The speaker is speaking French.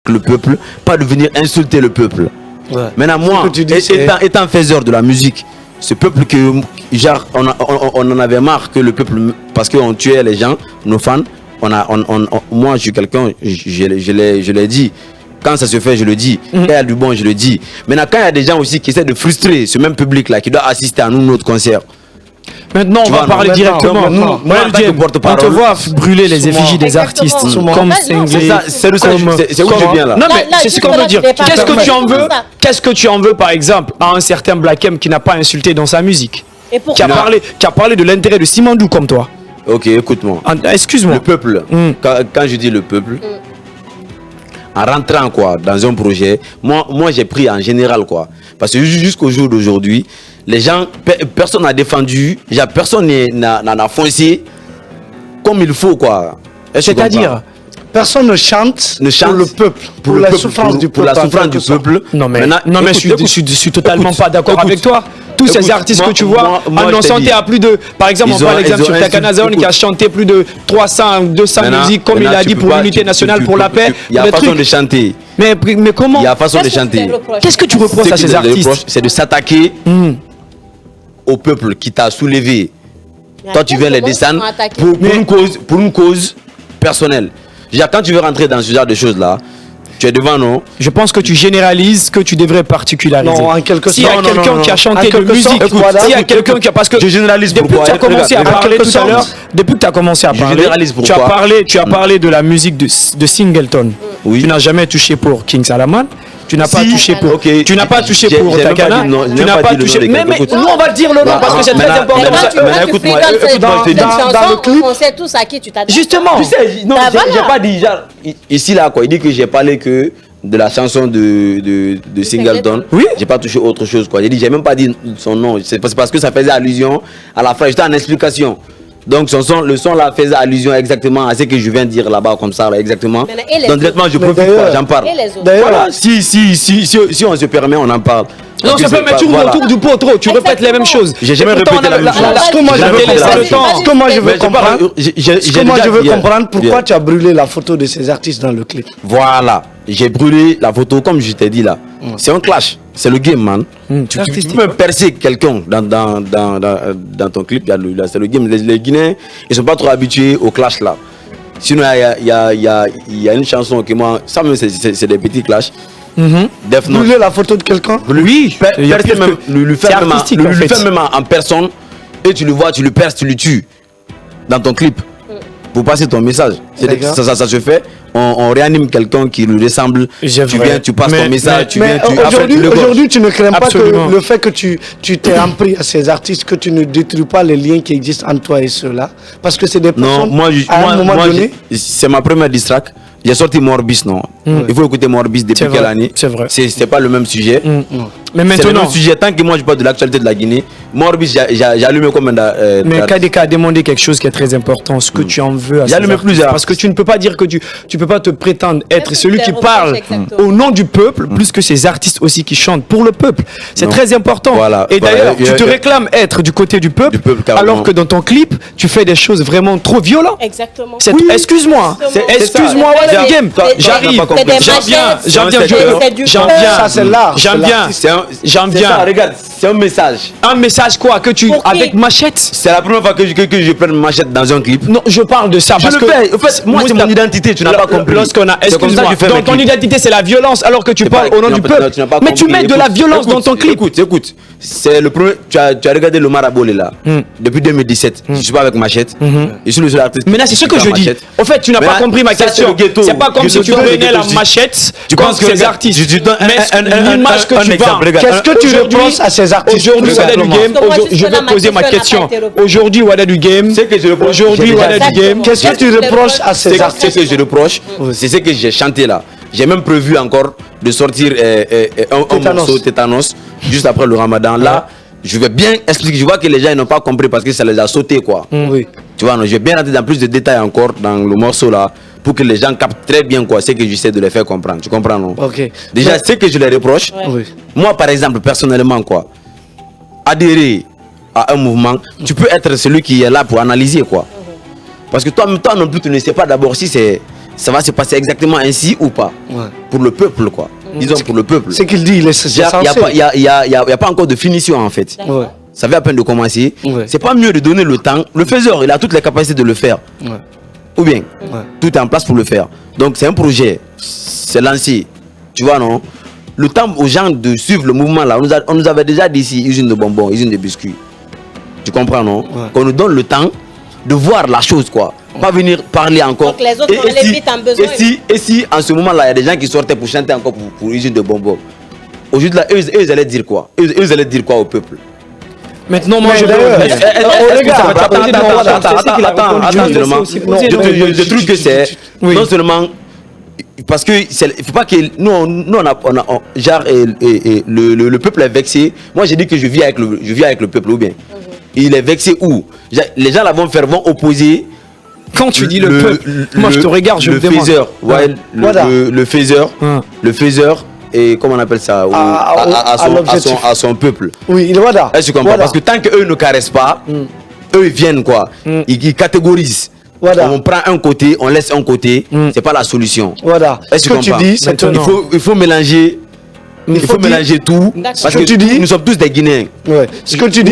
le peuple, pas de venir insulter le peuple. Ouais. Maintenant, moi, étant faiseur de la musique, ce peuple que, genre, on en avait marre que le peuple, parce qu'on tuait les gens, nos fans, moi, je suis quelqu'un, je l'ai dit. Quand ça se fait, je le dis. Quand il y a du bon, je le dis. Maintenant, quand il y a des gens aussi qui essaient de frustrer ce même public-là, qui doit assister à notre concert. Maintenant, on va parler directement. On te voit brûler les effigies des artistes. Comme c'est où je viens là. Non, mais c'est ce qu'on veut dire. Qu'est-ce que tu en veux? Qu'est-ce que tu en veux, par exemple, à un certain Black M qui n'a pas insulté dans sa musique, qui a parlé de l'intérêt de Simandou comme toi? Ok, écoute-moi. Excuse-moi. Le peuple, quand je dis le peuple, en rentrant quoi, dans un projet, moi j'ai pris en général quoi. Parce que jusqu'au jour d'aujourd'hui, les gens, personne n'a défendu, personne n'a foncé comme il faut quoi. C'est-à-dire personne ne chante pour le peuple, pour la souffrance du peuple. Pour la souffrance du peuple. Non mais je suis totalement pas d'accord avec toi. Tous ces artistes que tu vois en ont chanté à plus de... Par exemple, on prend l'exemple sur Takana Zone qui a chanté plus de 300, 200 musiques, comme il a dit, pour l'unité nationale, pour la paix. Il y a une façon de chanter. Mais comment? Il y a une façon de chanter. Qu'est-ce que tu reproches à ces artistes? C'est de s'attaquer au peuple qui t'a soulevé. Toi, tu viens les descendre pour une cause personnelle. Quand tu veux rentrer dans ce genre de choses-là, tu es devant, non? Je pense que tu généralises, que tu devrais particulariser. Non, en quelque sorte. S'il y a quelqu'un qui a chanté de musique, s'il y a quelqu'un qui a... Parce que je généralise pourquoi? Depuis que tu as commencé à parler tout à l'heure, depuis que tu as commencé à parler, tu as parlé de la musique de Singleton. Oui. Tu n'as jamais touché pour King Salaman. Tu n'as pas touché pour. Tu n'as pas touché pour Takana. Tu n'as pas touché. Mais nous on va dire le nom parce que c'est très important. Écoute-moi, dans le clip, on sait tous à qui tu t'adresses. Justement. Tu sais, non, j'ai pas dit genre ici là quoi. Il dit que j'ai parlé que de la chanson de Singleton. Oui. J'ai pas touché autre chose quoi. J'ai même pas dit son nom. C'est parce que ça faisait allusion à la phrase. J'étais en explication. Donc le son là faisait allusion exactement à ce que je viens de dire là-bas comme ça là, exactement. Donc directement je profite quoi, j'en parle. Voilà, si on se permet on en parle. Non, ça peut mettre tout autour du pot trop, tu répètes les mêmes choses. J'ai jamais répété la même chose. Comment je veux comprendre pourquoi tu as brûlé la photo de ces artistes dans le clip. Voilà, j'ai brûlé la photo comme je t'ai dit là. C'est un clash, c'est le game man. Tu peux percer quelqu'un dans ton clip, c'est le game. Les Guinéens, ils sont pas trop habitués au clash là. Sinon il y a une chanson que moi, ça même c'est des petits clashs. Brûler la photo de quelqu'un? Oui, lui faire même en personne et tu le vois, tu le perces, tu le tues dans ton clip pour passer ton message. Ça se fait. On réanime quelqu'un qui lui ressemble. Tu viens, tu passes ton message. Aujourd'hui, tu ne crains pas que le fait que tu t'es empris à ces artistes, que tu ne détruis pas les liens qui existent entre toi et ceux-là, parce que c'est des personnes. Non, moi, c'est ma première diss track. J'ai sorti Morbis, non. Il faut écouter Morbis depuis quelle année? C'est vrai. C'est pas le même sujet. Mais maintenant, c'est le même sujet. Tant que moi je parle de l'actualité de la Guinée, Morbis, j'ai allumé comme un. Mais KDK a demandé quelque chose qui est très important. Ce que tu en veux à j'ai allumé plusieurs. Parce que tu ne peux pas dire que tu peux pas te prétendre être celui qui parle au nom du peuple, plus que ces artistes aussi qui chantent pour le peuple. C'est très important. Voilà. Et d'ailleurs, tu te réclames être du côté du peuple alors que dans ton clip, tu fais des choses vraiment trop violentes. Exactement. Excuse-moi. Excuse-moi, Game. J'arrive. J'en viens. Ça c'est l'art. J'en viens. Regarde, c'est un message. Un message quoi? Que tu avec machette? C'est la première fois que je prends une machette dans un clip. Non, je parle de ça parce que en fait, moi c'est mon identité, tu n'as pas compris. Excuse-moi, donc ton identité c'est la violence alors que tu parles au nom du peuple. Mais tu mets de la violence dans ton clip. Écoute, c'est le premier. Tu as regardé le Marabolé là depuis 2017. Je suis pas avec machette. Je suis le seul artiste. Mais là c'est ce que je dis. En fait, tu n'as pas compris ma question. C'est pas comme si tu prenais la machette. Tu penses que ces artistes. Mais l'image que tu vends. Qu'est-ce que tu reproches à ces artistes? Aujourd'hui, Wada du Game, je vais poser ma question. Aujourd'hui, Wada du Game, aujourd'hui, Wada du Game, qu'est-ce que tu reproches à ces artistes? Ce que je reproche, c'est ce que j'ai chanté là. J'ai même prévu encore de sortir un morceau Tétanos juste après le Ramadan. Là, je vais bien expliquer. Je vois que les gens n'ont pas compris parce que ça les a sautés quoi. Tu vois, je vais bien rentrer dans plus de détails encore dans le morceau là pour que les gens captent très bien quoi, ce que j'essaie de les faire comprendre. Tu comprends non? Déjà, ce que je les reproche, moi par exemple personnellement quoi, adhérer à un mouvement, tu peux être celui qui est là pour analyser quoi. Parce que toi non plus tu ne sais pas d'abord si c'est ça va se passer exactement ainsi ou pas. Pour le peuple, quoi. Disons pour le peuple. C'est qu'il dit, il est censé. Il n'y a pas encore de finition, en fait. Ça vient à peine de commencer. C'est pas mieux de donner le temps. Le faiseur, il a toutes les capacités de le faire. Ou bien, tout est en place pour le faire. Donc c'est un projet, c'est lancé. Tu vois, non? Le temps aux gens de suivre le mouvement là, on nous avait déjà dit ici, usine de bonbons, usine de biscuits. Tu comprends, non? Qu'on nous donne le temps de voir la chose, quoi. Pas venir parler encore. Donc les autres ont les vite en besoin. Et si en ce moment là, il y a des gens qui sortaient pour chanter encore pour usine de bonbons. Aujourd'hui là, eux ils allaient dire quoi? Eux allaient dire quoi au peuple? Maintenant, moi je veux. Je trouve que c'est non seulement parce que il faut pas que nous on a genre le peuple est vexé. Moi j'ai dit que je vis avec le peuple ou bien. Il est vexé où? Les gens là vont opposer. Quand tu dis le peuple, moi je te regarde, je me demande. Le faiseur. Et comment on appelle ça à son peuple. Oui, il va là. Est-ce que tu comprends? Parce que tant qu'eux ne caressent pas, eux ils viennent quoi. Ils catégorisent. On prend un côté, on laisse un côté, c'est pas la solution. Voilà. Est-ce que tu dis, il faut mélanger. Il faut mélanger tout. Parce que nous sommes tous des Guinéens. Ce que tu dis,